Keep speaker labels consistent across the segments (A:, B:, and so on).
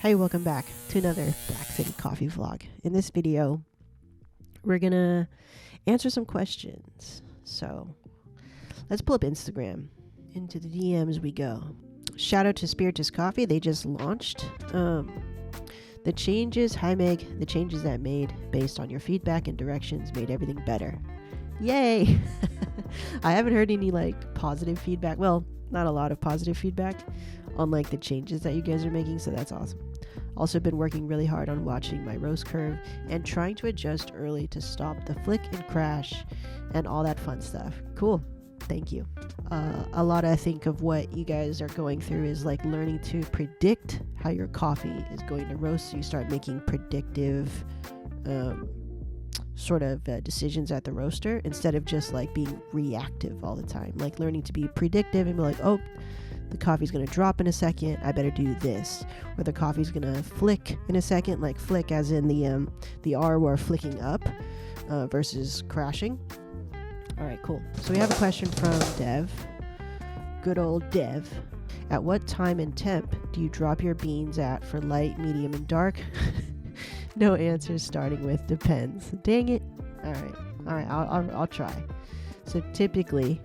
A: Hey, welcome back to another Black City Coffee vlog. In this video, we're gonna answer some questions. So let's pull up Instagram. Into the DMs we go. Shout out to Spiritus Coffee. They just launched the changes. Hi Meg. The changes that made based on your feedback and directions made everything better. Yay! I haven't heard any positive feedback. Well, not a lot of positive feedback on the changes that you guys are making, so that's awesome. Also been working really hard on watching my roast curve and trying to adjust early to stop the flick and crash and all that fun stuff. Cool. Thank you. A lot, I think, of what you guys are going through is learning to predict how your coffee is going to roast. So you start making predictive decisions at the roaster instead of just being reactive all the time. Learning to be predictive and be oh, the coffee's going to drop in a second, I better do this. Or the coffee's going to flick in a second, flick as in the R where flicking up versus crashing. All right, cool. So we have a question from Dev. Good old Dev. At what time and temp do you drop your beans at for light, medium, and dark? No answers starting with depends. Dang it. All right, I'll try. So typically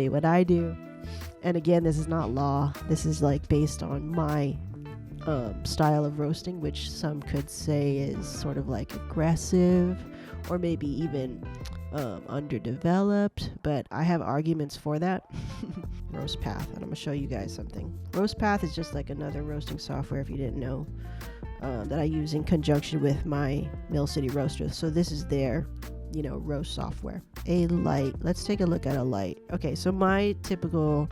A: what I do, and again, this is not law. This is based on my style of roasting, which some could say is sort of aggressive or maybe even underdeveloped, but I have arguments for that. RoastPath, and I'm gonna show you guys something. RoastPath is just another roasting software, if you didn't know, that I use in conjunction with my Mill City roaster. So this is their roast software. A light, let's take a look at a light. Okay, so my typical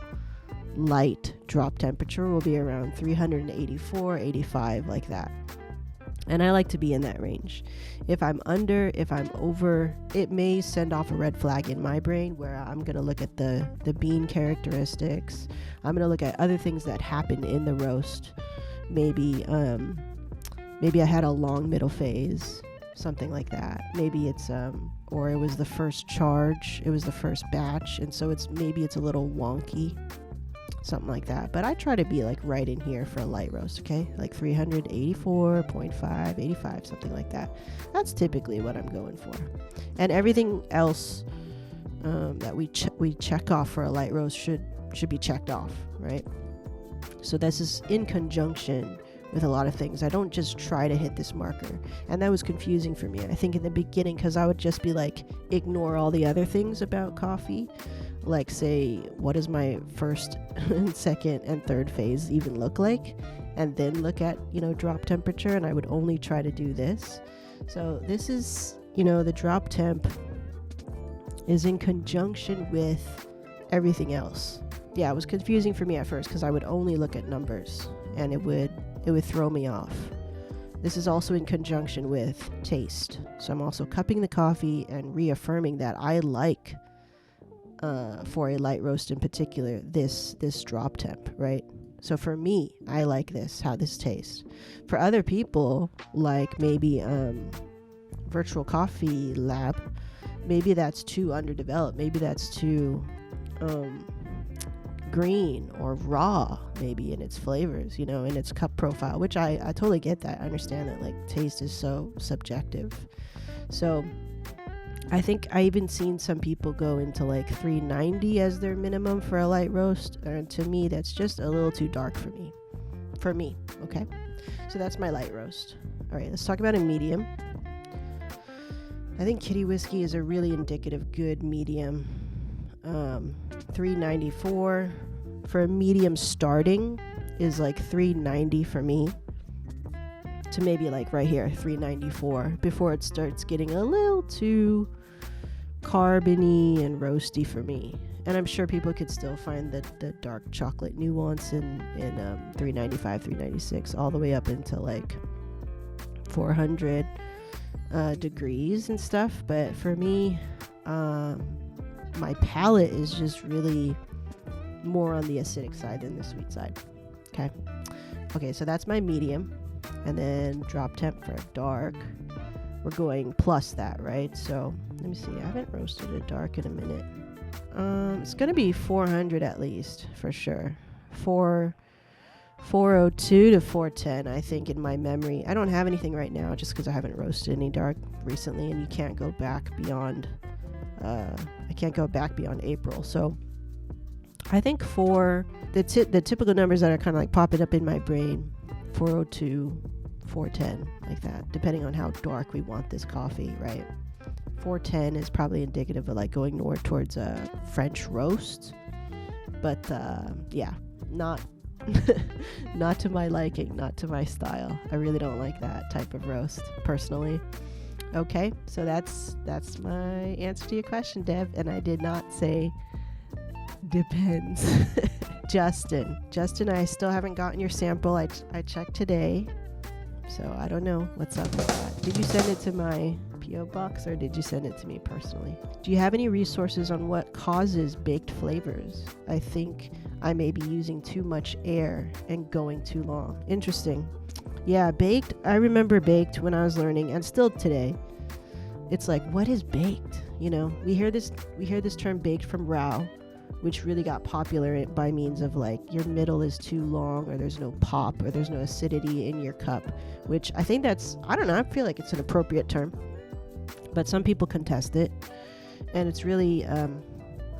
A: light drop temperature will be around 384, 85, like that. And I like to be in that range. If I'm under, if I'm over, it may send off a red flag in my brain where I'm going to look at the bean characteristics. I'm going to look at other things that happen in the roast. Maybe I had a long middle phase, something like that. Maybe it's or it was the first charge, it was the first batch, and so it's a little wonky, something like that. But I try to be right in here for a light roast, okay? 384.5, 85, something like that. That's typically what I'm going for. And everything else that we check off for a light roast should be checked off, right? So this is in conjunction with a lot of things. I don't just try to hit this marker. And that was confusing for me, I think, in the beginning, because I would just be ignore all the other things about coffee. Say, what does my first, second, and third phase even look like? And then look at, drop temperature, and I would only try to do this. So this is, the drop temp is in conjunction with everything else. Yeah, it was confusing for me at first because I would only look at numbers, and it would throw me off. This is also in conjunction with taste. So I'm also cupping the coffee and reaffirming that I like, for a light roast in particular, this drop temp, right? So for me, I like this, how this tastes. For other people, maybe Virtual Coffee Lab, maybe that's too underdeveloped. Maybe that's too green or raw, maybe, in its flavors, in its cup profile, which I totally get that. I understand that taste is so subjective. So I think I even seen some people go into 390 as their minimum for a light roast, and to me that's just a little too dark for me. Okay, so that's my light roast. All right, let's talk about a medium. I think Kitty Whiskey is a really indicative good medium. 394 for a medium starting is 390 for me to maybe right here 394 before it starts getting a little too carbony and roasty for me. And I'm sure people could still find the dark chocolate nuance in 395, 396 all the way up into 400 degrees and stuff. But for me, my palate is just really more on the acidic side than the sweet side. Okay, so that's my medium. And then drop temp for a dark, we're going plus that, right? So let me see, I haven't roasted a dark in a minute. It's gonna be 400 at least, for sure. 402 to 410, I think, in my memory. I don't have anything right now just because I haven't roasted any dark recently, and you can't go back beyond I can't go back beyond April. So I think for the typical numbers that are kind of like popping up in my brain, 402, 410, like that, depending on how dark we want this coffee, right? 410 is probably indicative of like going more towards a French roast, but yeah, not not to my liking, not to my style. I really don't like that type of roast personally. Okay, so that's my answer to your question, Deb, and I did not say depends. Justin, I still haven't gotten your sample. I checked today, so I don't know what's up with that. Did you send it to my P.O. box or did you send it to me personally? Do you have any resources on what causes baked flavors? I think I may be using too much air and going too long. Interesting. Yeah, baked. I remember baked when I was learning, and still today. It's like, what is baked? You know, we hear this term baked from Rao, which really got popular by means of like your middle is too long, or there's no pop, or there's no acidity in your cup, which I think that's, I don't know, I feel like it's an appropriate term, but some people contest it, and it's really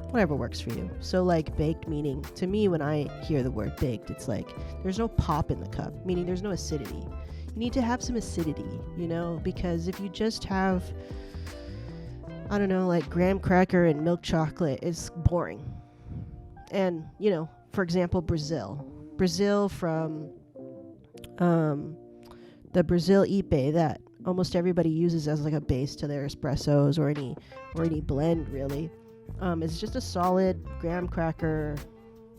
A: whatever works for you. So like baked meaning, to me, when I hear the word baked, it's like there's no pop in the cup, meaning there's no acidity. You need to have some acidity, you know, because if you just have, I don't know, like graham cracker and milk chocolate, it's boring. And, you know, for example, Brazil from the Brazil Ipe that almost everybody uses as like a base to their espressos or any blend really. It's just a solid graham cracker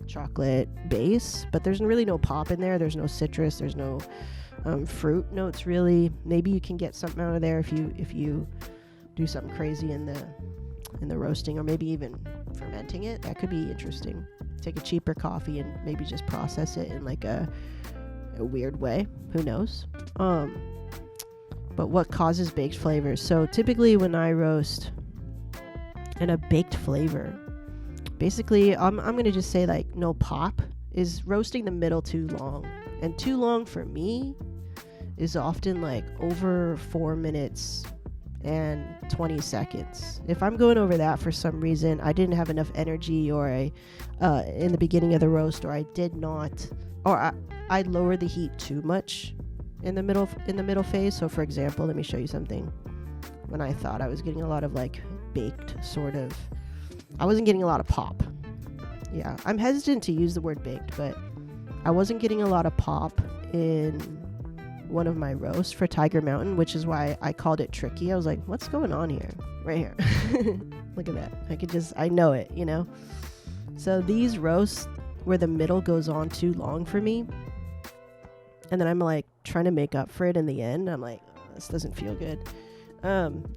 A: chocolate base, but there's really no pop in there. There's no citrus. There's no fruit notes really. Maybe you can get something out of there if you do something crazy in the roasting, or maybe even fermenting it. That could be interesting. Take a cheaper coffee and maybe just process it in like a weird way. Who knows? But what causes baked flavors? So typically when I roast in a baked flavor, basically I'm going to just say like no pop is roasting the middle too long. And too long for me is often like over 4 minutes and 20 seconds. If I'm going over that for some reason, I didn't have enough energy, or in the beginning of the roast, or I did not, or I lowered the heat too much in the middle phase. So for example, let me show you something. When I thought I was getting a lot of like baked sort of, I wasn't getting a lot of pop. Yeah, I'm hesitant to use the word baked, but I wasn't getting a lot of pop in one of my roasts for Tiger Mountain, which is why I called it tricky. I was like, what's going on here? Right here. Look at that. I know it, you know? So these roasts where the middle goes on too long for me, and then I'm like trying to make up for it in the end. I'm like, oh, this doesn't feel good.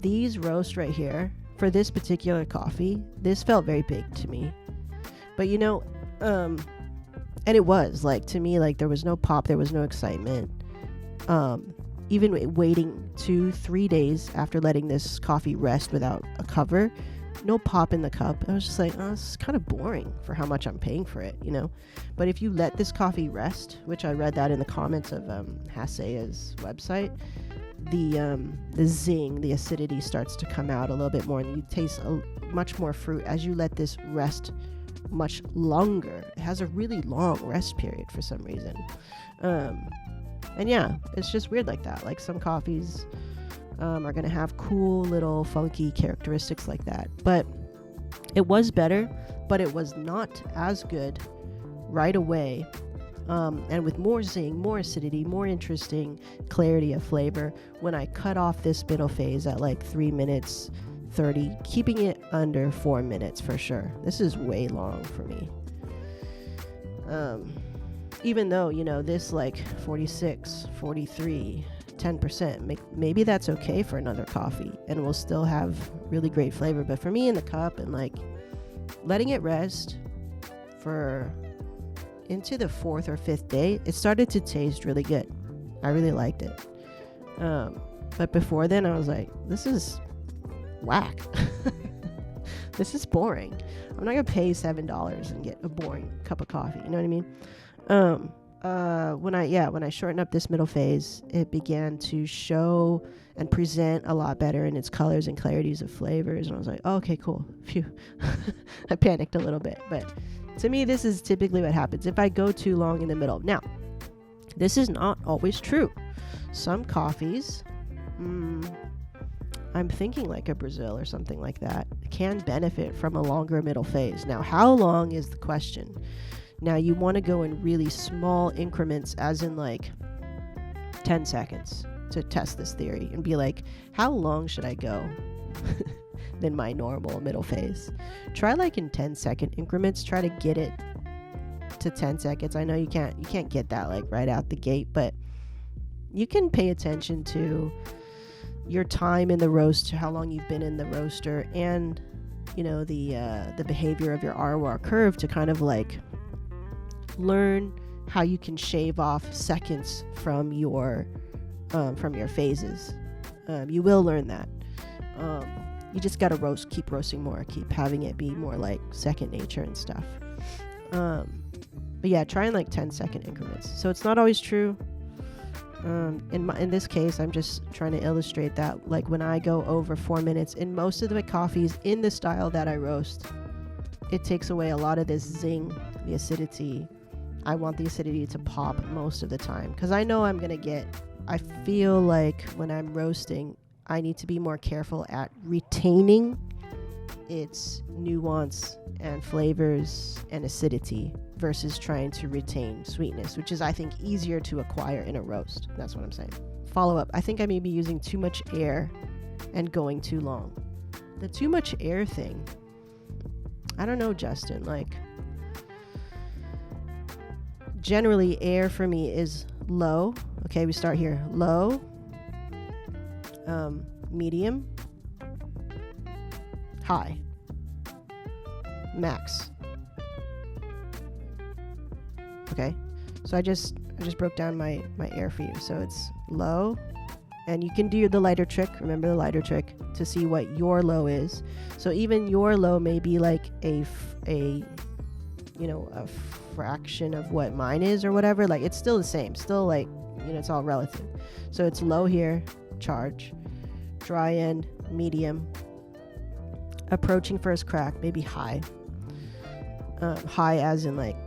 A: These roasts right here, for this particular coffee, this felt very baked to me. But you know, and it was like, to me, like there was no pop, there was no excitement. Even waiting 2-3 days after letting this coffee rest without a cover, no pop in the cup. I was just like, oh, this is kind of boring for how much I'm paying for it, you know? But if you let this coffee rest, which I read that in the comments of Hasea's website, the zing, the acidity starts to come out a little bit more, and you taste much more fruit as you let this rest much longer. It has a really long rest period for some reason. And yeah, it's just weird like that. Like some coffees are going to have cool little funky characteristics like that. But it was better, but it was not as good right away. And with more zing, more acidity, more interesting clarity of flavor when I cut off this middle phase at like 3 minutes 30, keeping it under 4 minutes for sure. This is way long for me. Even though, you know, this like 46, 43, 10%, maybe that's okay for another coffee and we'll still have really great flavor. But for me in the cup and like letting it rest for into the 4th or 5th day, it started to taste really good. I really liked it. But before then I was like, this is whack. This is boring. I'm not gonna pay $7 and get a boring cup of coffee. You know what I mean? when I shortened up this middle phase, it began to show and present a lot better in its colors and clarities of flavors. And I was like, oh, okay, cool. Phew. I panicked a little bit. But to me, this is typically what happens if I go too long in the middle. Now, this is not always true. Some coffees, I'm thinking like a Brazil or something like that, can benefit from a longer middle phase. Now, how long is the question? Now, you want to go in really small increments, as in like 10 seconds, to test this theory and be like, how long should I go than my normal middle phase? Try like in 10-second increments. Try to get it to 10 seconds. I know you can't get that like right out the gate, but you can pay attention to your time in the roast, how long you've been in the roaster, and the behavior of your ROR curve to kind of like learn how you can shave off seconds from your phases. You will learn that. You just gotta keep roasting more, keep having it be more like second nature and stuff. But yeah, try in like 10-second increments. So it's not always true. In this case, I'm just trying to illustrate that, like when I go over 4 minutes in most of the coffees in the style that I roast, it takes away a lot of this zing, the acidity. I want the acidity to pop most of the time because I know I feel like when I'm roasting, I need to be more careful at retaining its nuance and flavors and acidity versus trying to retain sweetness, which is, I think, easier to acquire in a roast. That's what I'm saying. Follow up. I think I may be using too much air and going too long. The too much air thing, I don't know, Justin. Like, generally, air for me is low. Okay, we start here. Low, medium, high, max. Okay, so I just broke down my air for you. So it's low, and you can do the lighter trick. Remember the lighter trick to see what your low is. So even your low may be like a fraction of what mine is or whatever. Like, it's still the same. Still, like, it's all relative. So it's low here, charge, dry end, medium, approaching first crack, maybe high. High as in like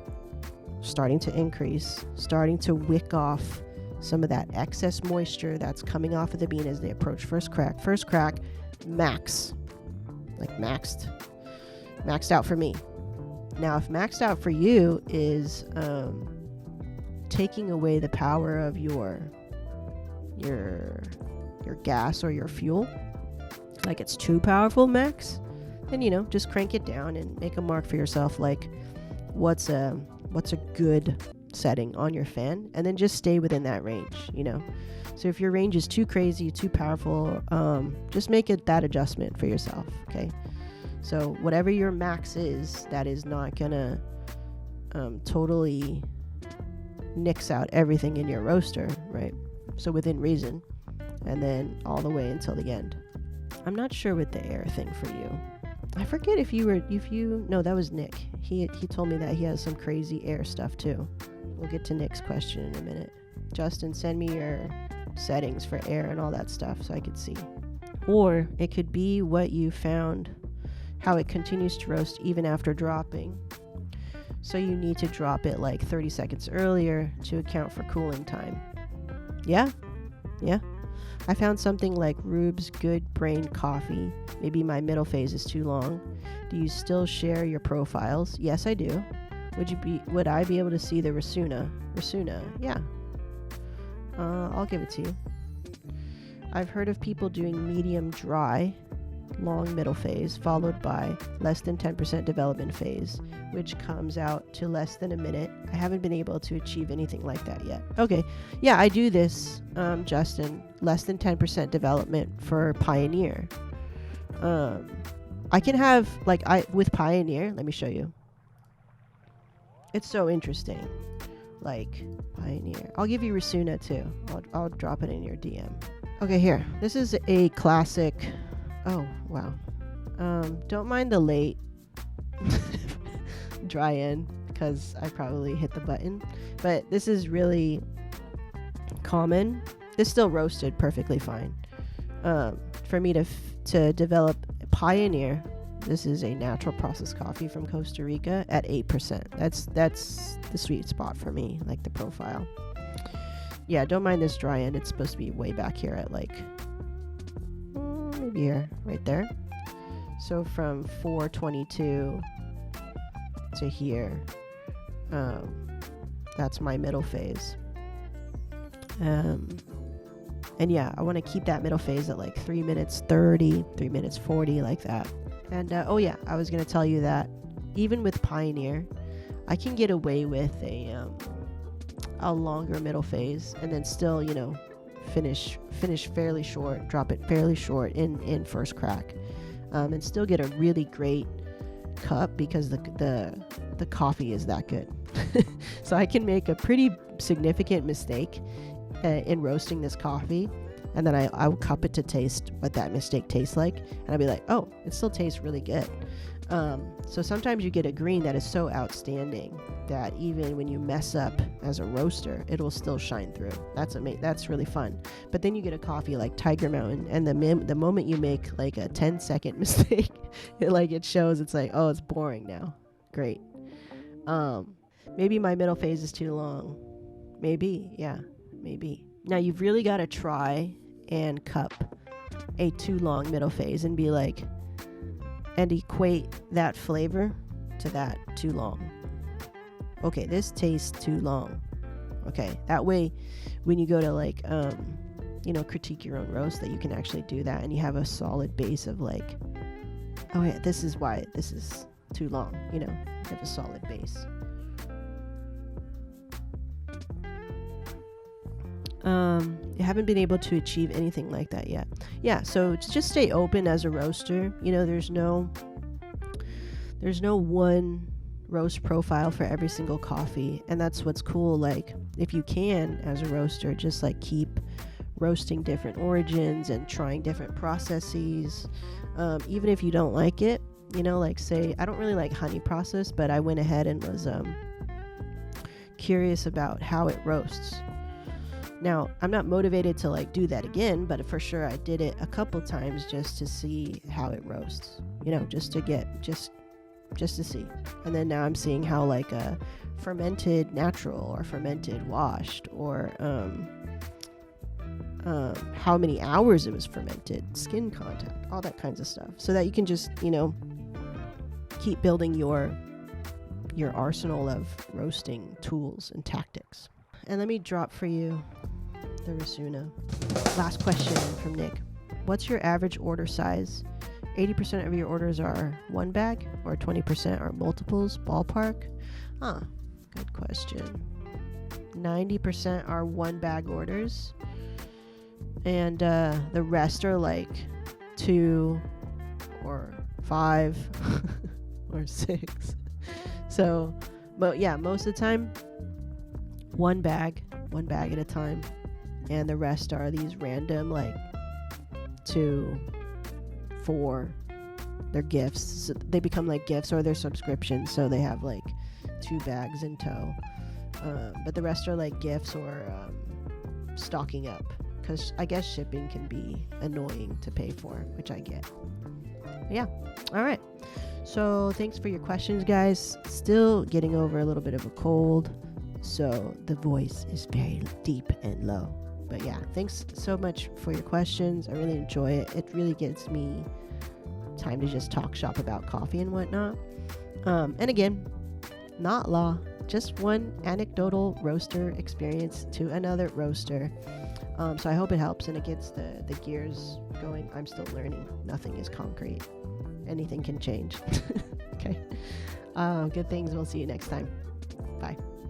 A: starting to increase, starting to wick off some of that excess moisture that's coming off of the bean as they approach first crack. First crack, max. Like maxed out for me. Now, if maxed out for you is taking away the power of your gas or your fuel, like it's too powerful max, then just crank it down and make a mark for yourself, like what's a good setting on your fan, and then just stay within that range. So if your range is too crazy, too powerful, just make it that adjustment for yourself. Okay, so whatever your max is, that is not gonna totally nix out everything in your roaster, right? So within reason, and then all the way until the end. I'm not sure with the air thing for you. I forget no, that was Nick. He told me that he has some crazy air stuff too. We'll get to Nick's question in a minute. Justin, send me your settings for air and all that stuff so I could see. Or it could be what you found, how it continues to roast even after dropping. So you need to drop it like 30 seconds earlier to account for cooling time. Yeah. I found something like Rube's Good Brain Coffee. Maybe my middle phase is too long. Do you still share your profiles? Yes, I do. Would I be able to see the Rasuna? Yeah. I'll give it to you. I've heard of people doing medium dry, long middle phase, followed by less than 10% development phase, which comes out to less than a minute. I haven't been able to achieve anything like that yet. Okay, yeah, I do this, Justin, less than 10% development for Pioneer. I can have, with Pioneer, let me show you. It's so interesting. Like, Pioneer. I'll give you Rasuna too. I'll drop it in your DM. Okay, here. This is a classic. Oh, wow. Don't mind the late dry end. because I probably hit the button. But this is really common. This still roasted perfectly fine. For me to develop Pioneer, this is a natural processed coffee from Costa Rica at 8%. That's the sweet spot for me, like the profile. Yeah, don't mind this dry end. It's supposed to be way back here at like maybe here, right there. So from 422 to here, that's my middle phase. And yeah, I want to keep that middle phase at like 3 minutes 30, 3 minutes 40, like that. And oh yeah, I was going to tell you that even with Pioneer, I can get away with a longer middle phase and then still, you know, finish fairly short, drop it fairly short in first crack, and still get a really great cup because the coffee is that good. So I can make a pretty significant mistake in roasting this coffee, and then I will cup it to taste what that mistake tastes like, and I'll be like, oh, it still tastes really good. So sometimes you get a green that is so outstanding that even when you mess up as a roaster, it will still shine through. That's really fun. But then you get a coffee like Tiger Mountain, and the moment you make like a 10-second mistake, it shows. It's like, oh, it's boring now. Great. Maybe my middle phase is too long. Maybe, yeah, maybe. Now you've really got to try and cup a too long middle phase and be like, and equate that flavor to that too long. Okay, this tastes too long. Okay, that way when you go to like, critique your own roast, that you can actually do that and you have a solid base of like, oh yeah, this is why this is too long. You have a solid base. You haven't been able to achieve anything like that yet. Yeah, so just stay open as a roaster. There's no one roast profile for every single coffee, and that's what's cool. Like, if you can, as a roaster, just like keep roasting different origins and trying different processes, even if you don't like it. Like, say, I don't really like honey process, but I went ahead and was curious about how it roasts. Now, I'm not motivated to like do that again, but for sure I did it a couple times just to see how it roasts, just to see. And then now I'm seeing how like a fermented natural or fermented washed, or how many hours it was fermented, skin contact, all that kinds of stuff, so that you can just, keep building your arsenal of roasting tools and tactics. And let me drop for you the Rasuna. Last question from Nick. What's your average order size? 80% of your orders are one bag, or 20% are multiples, ballpark? Good question. 90% are one bag orders, and the rest are like 2 or 5 or 6. So, but yeah, most of the time, one bag at a time, and the rest are these random like 2, 4. They're gifts. So they become like gifts, or they're subscriptions, so they have like 2 bags in tow. But the rest are like gifts or stocking up, because I guess shipping can be annoying to pay for, which I get. But yeah, all right. So thanks for your questions, guys. Still getting over a little bit of a cold, so the voice is very deep and low. But yeah, thanks so much for your questions. I really enjoy it. It really gives me time to just talk shop about coffee and whatnot. And again, not law, just one anecdotal roaster experience to another roaster. So I hope it helps and it gets the gears going. I'm still learning. Nothing is concrete. Anything can change. Okay. Good things. We'll see you next time. Bye.